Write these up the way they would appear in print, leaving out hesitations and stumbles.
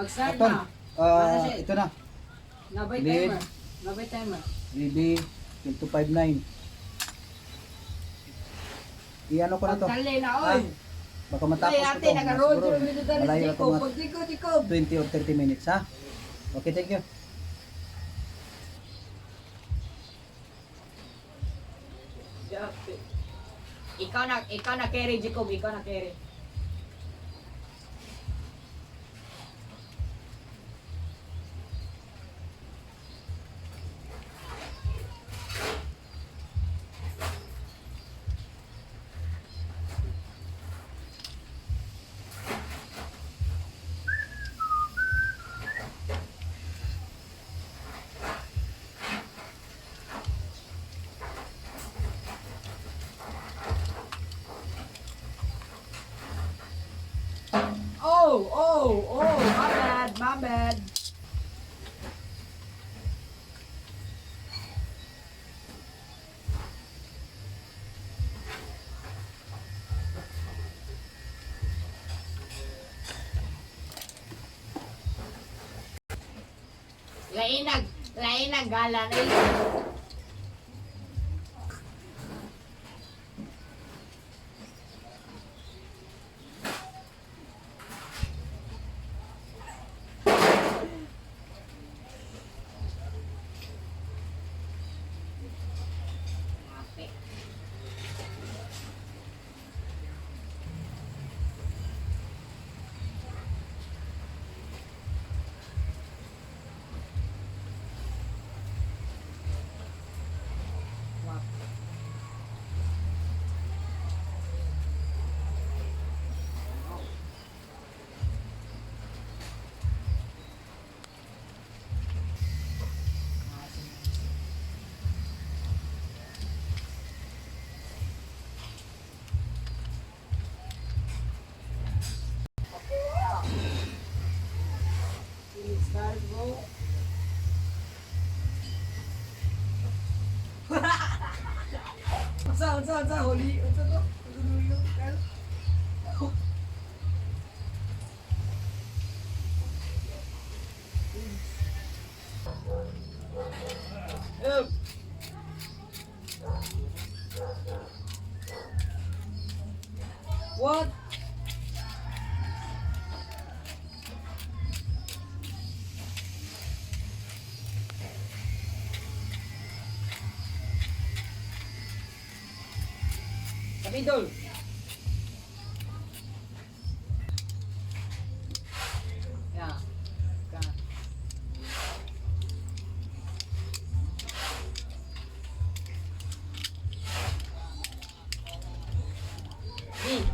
Pag-start Aton, na. Para siya. ito na. Nabay Lead. timer. Nabay timer. BB 2259. Iano ko na to. Pagtali na, Ah, oy. baka Ay, matapos ko ate, to. naka-roll Siguro, yung minuto na malayo si na to Jacob. mga Pag Jacob. 20 or 30 minutes ha. Okay, thank you. Ikaw na carry, Jacob. Ikaw na carry. My bad. Lainag galan eh. Start, bro. Unsa, huli. Unsa to? Unsa huli yung kal? What? Kapidol. Yeah. Ka. B.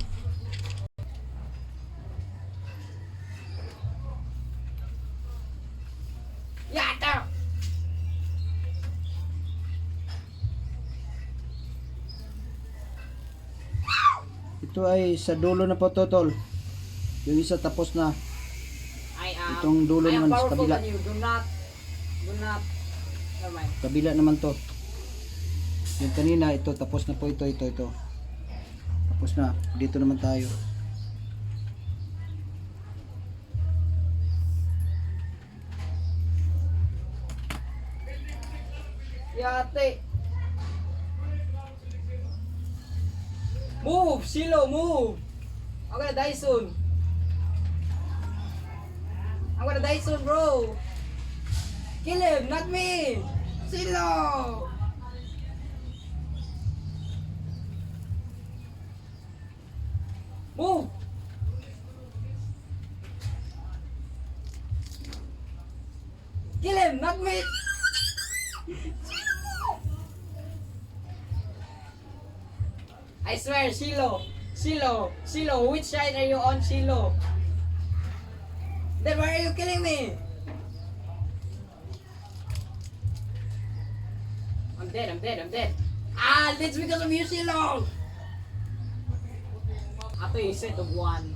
Yata. Ito ay sa dulo na po to, tol. Yung isa tapos na. Itong dulo naman sa kabila. Do not. Never mind. Kabila naman to. Yung kanina, ito tapos na po ito. Tapos na. Dito naman tayo. Yate. Move, Silo, move. I'm gonna die soon. Bro. Kill him, not me. Silo. Move. Kill him, not me. I swear, Silo, which side are you on, Silo? Then why are you killing me? I'm dead. Ah, that's because of you, Silo! Ato yung set of one.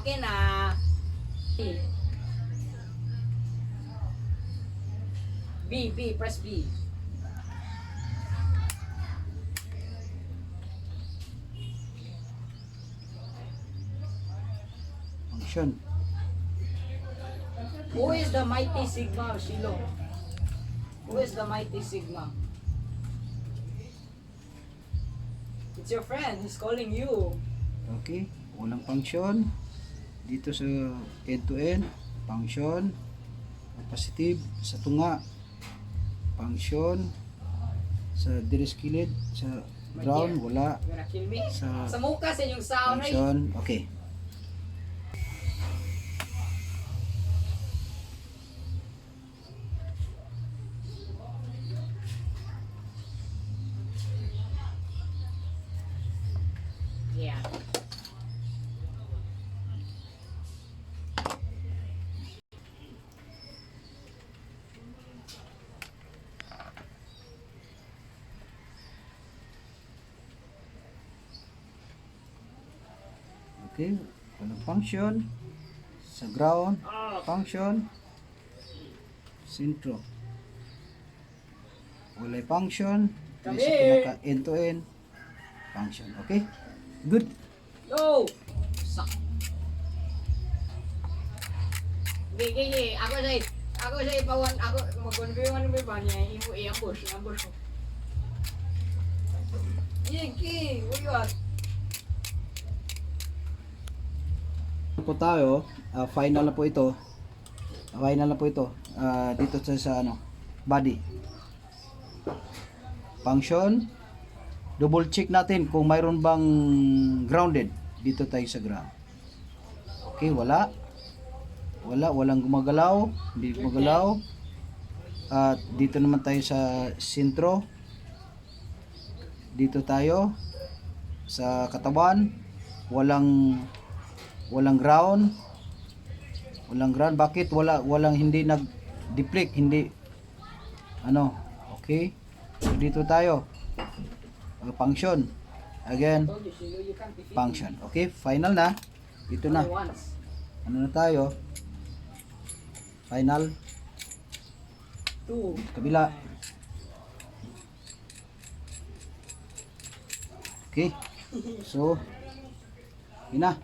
Okay na. B, press B. function. Who is the mighty Sigma, Shilo? Who is the mighty Sigma? It's your friend. He's calling you. Okay, unang function dito sa end to end, function positive sa tunga, function sa diris kilid, sa ground wala, You gonna kill me? sa Sa mukha sa inyong sound, right? function. Okay. Yeah. Okay, walang function sa ground, function sentro, walay function dito sa pinaka end to end, function. Okay, good. Yo! Sak. Gigi, ako sa ipawan, ako mag-convey mo ba niya, i-ambush mo. Gigi, where you at? Po tayo, final na po ito. Final na po ito. Dito sa ano, body. Function. Double check natin kung mayroon bang grounded dito tayo sa ground. Okay, wala. Walang gumagalaw, hindi gumagalaw. At dito naman tayo sa sentro. Dito tayo sa katawan, walang ground. Bakit walang hindi nag-deflect, hindi ano? Okay. So, dito tayo. Function. Again, Told you, Shilo, you can't defeat me. function. Okay, final na. Ito na. Only once. Ano na tayo? Final. 2. Kabila. Okay. So, yun na.